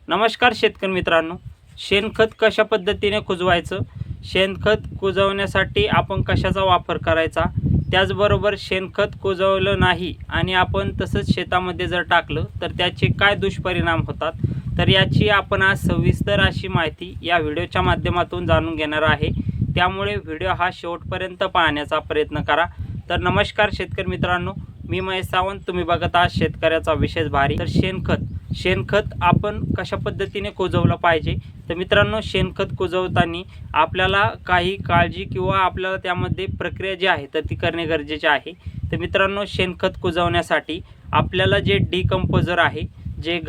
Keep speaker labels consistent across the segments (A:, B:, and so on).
A: नमस्कार शेतकरी मित्रांनो, शेणखत कशा पद्धतीने कुजवायचं, शेणखत कुजवण्यासाठी आपण कशाचा वापर करायचा, त्याचबरोबर शेणखत कुजवलं नाही आणि आपण तसंच शेतामध्ये जर टाकलं तर त्याचे काय दुष्परिणाम होतात, तर याची आपण आज सविस्तर अशी माहिती या व्हिडिओच्या माध्यमातून जाणून घेणार आहे। त्यामुळे व्हिडिओ हा शेवटपर्यंत पाहण्याचा प्रयत्न करा। तर नमस्कार शेतकरी मित्रांनो, मी महेश सावंत, तुम्ही बघत आहात शेतकऱ्याचा विशेष भारी। तर शेणखत आपण कशा पद्धतीने कुजवलं पाहिजे, तर मित्रांनो शेणखत कुजवताना आपल्याला काही काळजी किंवा आपल्याला त्यामध्ये प्रक्रिया जी आहे तर ती करणे गरजेचे आहे। तर मित्रांनो शेणखत कुजवण्यासाठी आपल्याला जे डिकंपोजर आहे, जे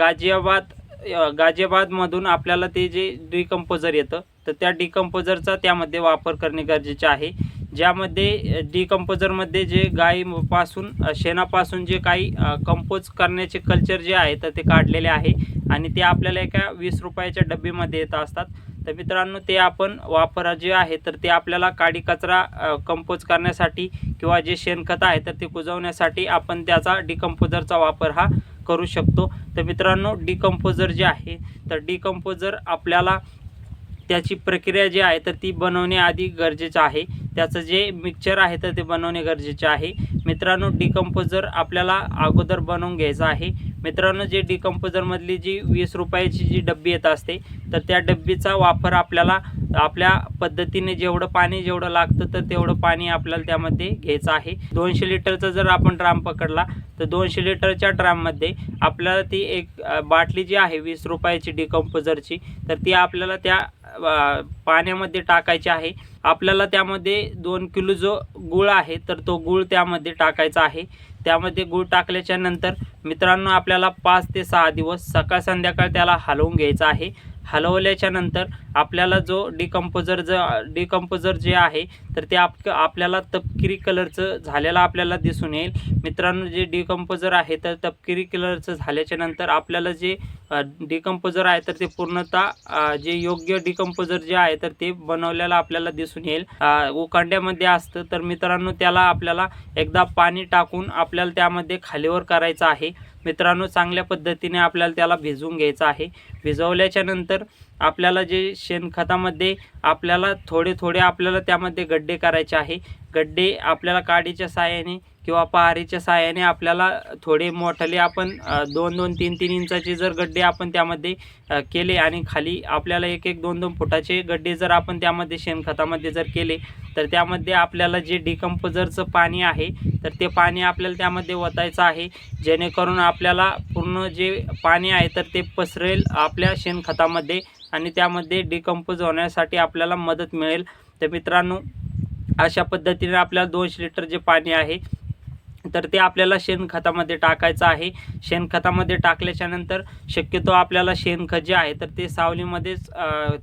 A: गाझियाबादमधून आपल्याला ते जे डिकंपोजर येतं, तर त्या डिकंपोजरचा त्यामध्ये वापर करणे गरजेचे आहे। ज्यामध्ये डिकंपोजरमध्ये जे गायीपासून शेणापासून जे काही कंपोज करण्याचे कल्चर जे आहे तर ते काढलेले आहे आणि ते आपल्याला एका 20 रुपयाच्या डब्बीमध्ये येत असतात। तर मित्रांनो ते आपण वापरा जे आहे तर ते आपल्याला काडी कचरा कंपोज करण्यासाठी किंवा जे शेणखत आहे तर ते कुजवण्यासाठी आपण त्याचा डिकंपोजरचा वापर हा करू शकतो। तर मित्रांनो डिकंपोजर जे आहे तर डिकंपोजर आपल्याला त्याची प्रक्रिया जी आहे तर ती बनवणे आधी गरजेचं आहे। त्याचं जे मिक्सचर आहे तर ते बनवणे गरजेचे आहे। मित्रांनो डिकंपोजर आपल्याला अगोदर बनवून घ्यायचं आहे। मित्रांनो जे डिकंपोजरमधली जी 20 रुपयाची जी डब्बी येत असते तर त्या डब्बीचा वापर आपल्याला आपल्या पद्धतीने जेवढं पाणी जेवढं लागतं तर तेवढं पाणी आपल्याला त्यामध्ये घ्यायचं आहे। 200 लिटरचा जर आपण ड्राम पकडला तर 200 लिटरच्या ड्राममध्ये आपल्याला ती एक बाटली जी आहे 20 रुपयाची डिकंपोजरची, तर ती आपल्याला त्या पाण्यामध्ये टाकायची आहे। आपल्याला त्यामध्ये 2 किलो जो गूळ आहे तर तो गूळ त्यामध्ये टाकायचा आहे। त्यामध्ये गूळ टाकल्याच्या नंतर मित्रांनो आपल्याला 5 ते 6 दिवस सकाळ संध्याकाळ त्याला हलवून घ्यायचं आहे। हलवल्याच्या नंतर आपल्याला जो डिकंपोजर जे आहे तर ते आपल्याला तपकिरी कलरचं झालेला आपल्याला दिसून येईल। मित्रांनो जे डिकंपोजर आहे तर तपकिरी कलरचं झाल्याच्या नंतर आपल्याला जे डिकंपोजर आहे तर ते पूर्णतः जे योग्य डिकंपोजर जे आहे तर ते बनवलेलं आपल्याला दिसून येईल। उकांड्यामध्ये असतं तर मित्रांनो त्याला आपल्याला एकदा पाणी टाकून आपल्याला त्यामध्ये खालीवर करायचं आहे। मित्रांनो चांगल्या पद्धतीने आपल्याला त्याला भिजवून घ्यायचं आहे। भिजवल्याच्या नंतर आपल्याला जे शेणखतामध्ये आपल्याला थोडे आपल्याला त्यामध्ये गड्डे करायचे आहे। गड्डे आपल्याला काडीच्या साहाय्याने किंवा पहारीच्या साहाय्याने आपल्याला थोडे मोठाले आपण 2-2, 3-3 इंचाचे जर गड्डे आपण त्यामध्ये केले आणि खाली आपल्याला 1-1, 2-2 फुटाचे गड्डे जर आपण त्यामध्ये शेणखतामध्ये जर केले तर त्यामध्ये आपल्याला जे डिकंपोजरचं पाणी आहे तर ते पाणी आपल्याला त्यामध्ये ओतायचं आहे, जेणेकरून आपल्याला पूर्ण जे पाणी आहे तर ते पसरेल आपल्या शेणखतामध्ये आणि त्यामध्ये डिकंपोज होण्यासाठी आपल्याला मदत मिळेल। तर मित्रांनो अशा पद्धतीने आपल्याला 200 लिटर जे पाणी आहे तर ते आपल्याला शेणखतामध्ये टाकायचं आहे। शेणखतामध्ये टाकल्याच्या नंतर शक्यतो आपल्याला शेणखत जे आहे तर ते सावलीमध्येच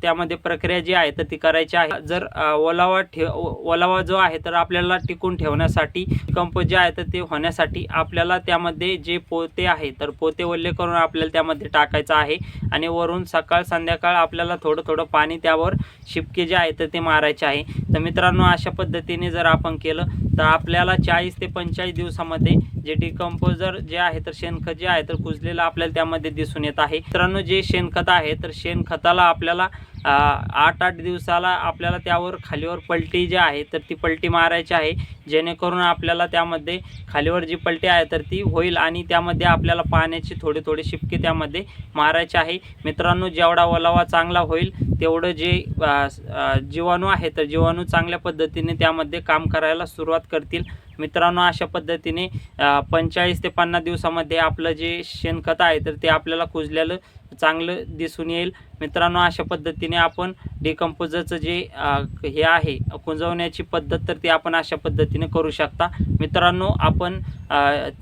A: त्यामध्ये प्रक्रिया जी आहे तर ती करायची आहे। जर ओलावा जो आहे तर आपल्याला टिकून ठेवण्यासाठी कंपोज जे आहे तर ते होण्यासाठी आपल्याला त्यामध्ये जे पोते आहे तर पोते ओले करून आपल्याला त्यामध्ये टाकायचं आहे आणि वरून सकाळ संध्याकाळ आपल्याला थोडं पाणी त्यावर शिपके जे आहे तर ते मारायचे आहे। तर मित्रांनो अशा पद्धतीने जर आपण केलं तर आपल्याला 40 ते 45 दिवसामध्ये जे डिकंपोजर जे आहे तर शेणखत जे आहे तर कुजलेलं आपल्याला त्यामध्ये दिसून येत आहे। मित्रांनो जे शेणखत आहे तर शेणखताला आपल्याला 8-8 दिवसाला आपल्याला त्यावर खालीवर पलटी जी आहे तर ती पलटी मारायची आहे, जेणेकरून आपल्याला त्यामध्ये खालीवर जी पलटी आहे तर ती होईल आणि त्यामध्ये आपल्याला पाण्याची थोडे शिपके त्यामध्ये मारायचे आहे। मित्रांनो जेवढा ओलावा चांगला होईल तेवढं जे जीवाणू आहे तर जीवाणू चांगल्या पद्धतीने त्यामध्ये काम करायला सुरुवात करतील। मित्रांनो अशा पद्धतीने 45 ते 50 दिवसामध्ये आपलं जे शेणखत आहे तर ते आपल्याला कुजलेलं चांगलं दिसून येईल। मित्रांनो अशा पद्धतीने आपण डिकंपोजरचं जे हे आहे कुजवण्याची पद्धत तर ती आपण अशा पद्धतीने करू शकता। मित्रांनो आपण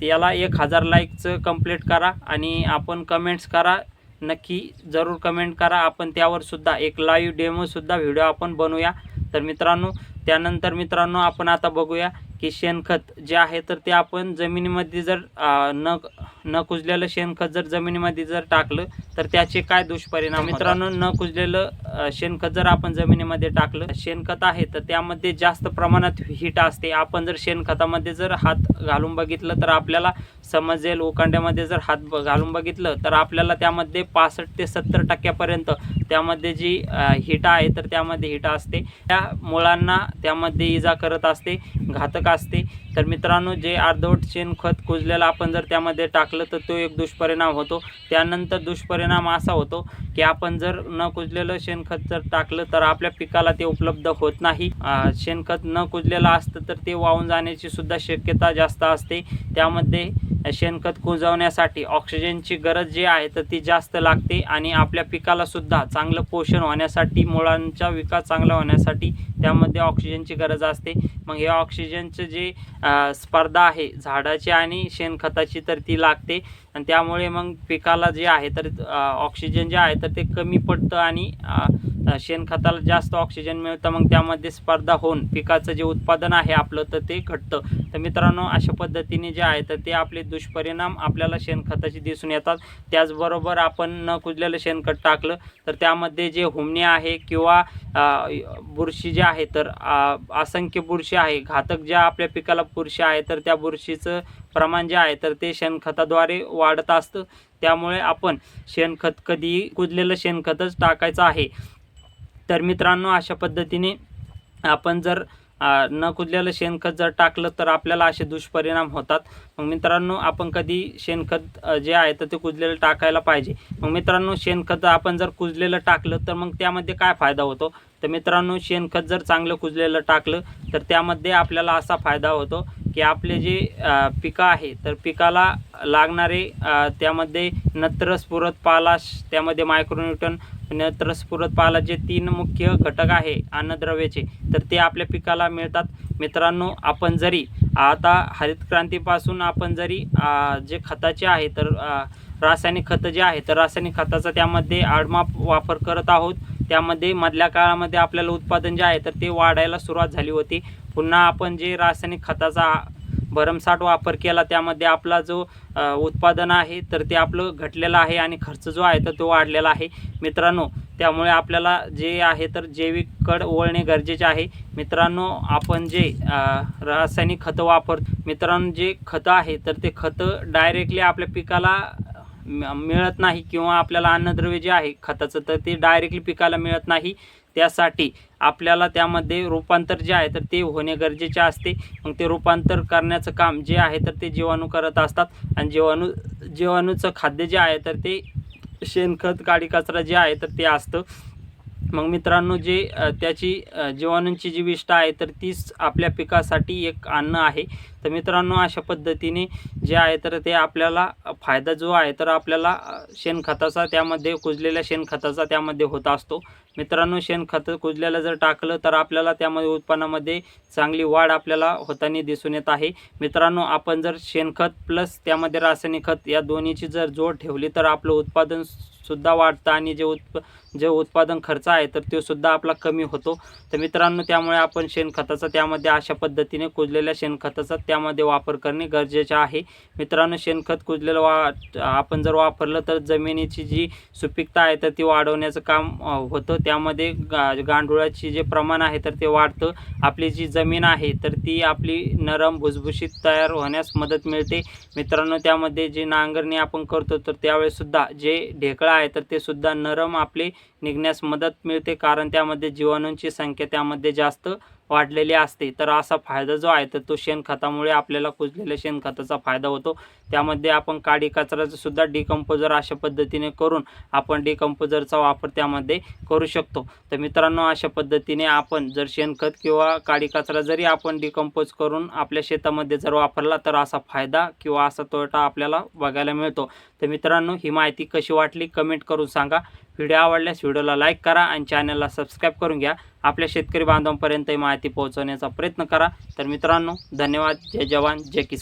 A: याला 1000 लाईकचं कंप्लीट करा आणि आपण कमेंट्स करा, नक्की जरूर कमेंट करा। आपण त्यावर सुद्धा एक लाईव्ह डेमो सुद्धा व्हिडिओ आपण बनवूया। तर मित्रांनो त्यानंतर मित्रांनो आपण आता बघूया की शेणखत जे आहे तर ते आपण जमिनीमध्ये जर न कुजलेलं शेणखत जर जमिनीमध्ये जर टाकलं तर त्याचे काय दुष्परिणाम। मित्रांनो न कुजलेलं शेणखत जर आपण जमिनीमध्ये टाकलं, शेणखत आहे तर त्यामध्ये जास्त प्रमाणात हीट असते. आपण जर शेणखतामध्ये जर हात घालून बघितलं तर आपल्याला समजेल, उकांड्यामध्ये जर हात घालून बघितलं तर आपल्याला त्यामध्ये 65 ते 70% त्यामध्ये जी हीट आहे तर त्यामध्ये हीट असते. त्या मुळांना त्यामध्ये इजा करत असते, घातक असते. तर मित्रांनो, जे अर्धवट शेणखत कुजलेलं आपण जर त्यामध्ये टाकलं तर तो एक दुष्परिणाम होतो. त्यानंतर दुष्परिणाम असा होतो की आपण जर न कुजलेलं शेणखत जर टाकलं तर आपल्या पिकाला ते उपलब्ध होत नाही. शेणखत न कुजलेलं असतं तर ते वाहून जाण्याची सुद्धा शक्यता जास्त असते. त्यामध्ये शेणखत कुजवण्यासाठी ऑक्सिजनची गरज जी आहे तर ती जास्त लागते आणि आपल्या पिकाला सुद्धा चांगलं पोषण होण्यासाठी, मुळांचा विकास चांगला होण्यासाठी त्यामध्ये ऑक्सिजनची गरज असते. मग हे ऑक्सिजनचं जे स्पर्धा आहे झाडाची आणि शेणखताची तर ती लागते आणि त्यामुळे मग पिकाला जे आहे तर ऑक्सिजन जे आहे तर ते कमी पडतं आणि शेणखताला जास्त ऑक्सिजन मिळतं. मग त्यामध्ये स्पर्धा होऊन पिकाचं जे उत्पादन आहे आपलं तर ते घटतं. तर मित्रांनो, अशा पद्धतीने जे आहे तर ते आपले दुष्परिणाम आपल्याला शेणखताचे दिसून येतात. त्याचबरोबर आपण न कुजलेलं शेणखत टाकलं तर त्यामध्ये जे हुमणी आहे किंवा बुरशी जे आहे तर असंख्य बुरशी आहे, घातक ज्या आपल्या पिकाला बुरशी आहे तर त्या बुरशीचं प्रमाण जे आहे तर ते शेणखताद्वारे वाढत असतं. त्यामुळे आपण शेणखत कधीही कुजलेलं शेणखतच टाकायचं आहे. तर मित्रांनो, अशा पद्धतीने आपण जर न कुजलेलं शेणखत जर टाकलं तर आपल्याला असे दुष्परिणाम होतात. मग मित्रांनो, आपण कधी शेणखत जे आहे तर ते कुजलेलं टाकायला पाहिजे. मग मित्रांनो, शेणखत आपण जर कुजलेलं टाकलं तर मग त्यामध्ये काय फायदा होतो? तर मित्रांनो, शेणखत जर चांगलं कुजलेलं टाकलं तर त्यामध्ये आपल्याला असा फायदा होतो की आपले जे पिकं आहे तर पिकाला लागणारे त्यामध्ये नत्र, स्फुरद, पालाश, त्यामध्ये मायक्रोन्यूटन, नत्र, स्फुरद, पालाश जे 3 मुख्य घटक आहे अन्नद्रव्याचे तर ते आपल्या पिकाला मिळतात. मित्रांनो, आपण जरी आता हरित क्रांतीपासून आपण जरी जे खताचे आहे तर रासायनिक खतं जे आहे तर रासायनिक खताचा त्यामध्ये आडमाप वापर करत आहोत. त्यामध्ये मधल्या काळामध्ये आपल्याला उत्पादन जे आहे तर ते वाढायला सुरुवात झाली होती. पुन्हा आपण जे रासायनिक खताचा भरमसाठ वापर केला त्यामध्ये आपला जो उत्पादन आहे तर ते आपलं घटलेलं आहे आणि खर्च जो आहे तर तो वाढलेला आहे. मित्रांनो, त्यामुळे आपल्याला जे आहे तर जैविककडे वळणे गरजेचे आहे. मित्रांनो, आपण जे रासायनिक खतं मित्रांनो, जे खतं आहे तर ते खतं डायरेक्टली आपल्या पिकाला मिळत नाही किंवा आपल्याला अन्नद्रव्य जे आहे खताचं तर ते डायरेक्टली पिकाला मिळत नाही. त्यासाठी आपल्याला त्यामध्ये रूपांतर जे आहे तर ते होणे गरजेचे असते. मग ते रूपांतर करण्याचं काम जे आहे तर ते जीवाणू करत असतात आणि जीवाणूचं खाद्य जे आहे तर ते शेणखत, काडी कचरा जे आहे तर ते असतं. मग मित्रांनो, जे त्याची जीवाणूंची जी विष्ठा आहे तर तीच आपल्या पिकासाठी एक अन्न आहे. तर मित्रांनो, अशा पद्धतीने जे आहे तर ते आपल्याला फायदा जो आहे तर आपल्याला शेणखताचा, त्यामध्ये कुजलेल्या शेणखताचा त्यामध्ये होत असतो. मित्रांनो, शेणखत कुजलेलं जर टाकलं तर आपल्याला त्यामध्ये उत्पन्नामध्ये चांगली वाढ आपल्याला होताना दिसून येत आहे. मित्रांनो, आपण जर शेणखत प्लस त्यामध्ये रासायनिक खत या दोन्हीची जर जोड ठेवली तर आपलं उत्पादन सुद्धा वाढतं आणि जे उत्पादन खर्च आहे तर तो सुद्धा आपला कमी होतो. तर मित्रांनो, त्यामुळे आपण शेणखताचा त्यामध्ये अशा पद्धतीने कुजलेल्या शेणखताचा त्यामध्ये वापर करणे गरजेचे आहे. मित्रांनो, शेणखत कुजलेलं आपण जर वापरलं तर जमिनीची जी सुपीकता आहे तर ती वाढवण्याचं काम होतं. त्यामध्ये गांडुळाची जे प्रमाण आहे तर ते वाढतं. आपली जी जमीन आहे तर ती आपली नरम, भुसभुशीत तयार होण्यास मदत मिळते. मित्रांनो, त्यामध्ये जे नांगरणी आपण करतो तर त्यावेळेस सुद्धा जे ढेकळं आहे तर ते सुद्धा नरम आपले निघण्यास मदत मिळते, कारण त्यामध्ये जीवाणूंची संख्या त्यामध्ये जास्त वाढलेली असते. तर असा फायदा जो आहे तर तो शेणखतामुळे आपल्याला कुजलेल्या शेणखताचा फायदा होतो. त्यामध्ये आपण काडी कचऱ्याचं सुद्धा डिकम्पोजर अशा पद्धतीने करून आपण डिकम्पोजरचा वापर त्यामध्ये करू शकतो. तर मित्रांनो, अशा पद्धतीने आपण जर शेणखत किंवा काडी कचरा जरी आपण डिकम्पोज करून आपल्या शेतामध्ये जर वापरला तर असा फायदा किंवा असा तोटा आपल्याला बघायला मिळतो. तर मित्रांनो, ही माहिती कशी वाटली कमेंट करून सांगा. व्हिडिओ आवडल्यास व्हिडिओला लाईक करा आणि चॅनलला सबस्क्राईब करून घ्या. आपल्या शेतकरी बांधवांपर्यंत ही माहिती पोहोचवण्याचा प्रयत्न करा. तर मित्रांनो, धन्यवाद. जय जवान, जय किसान.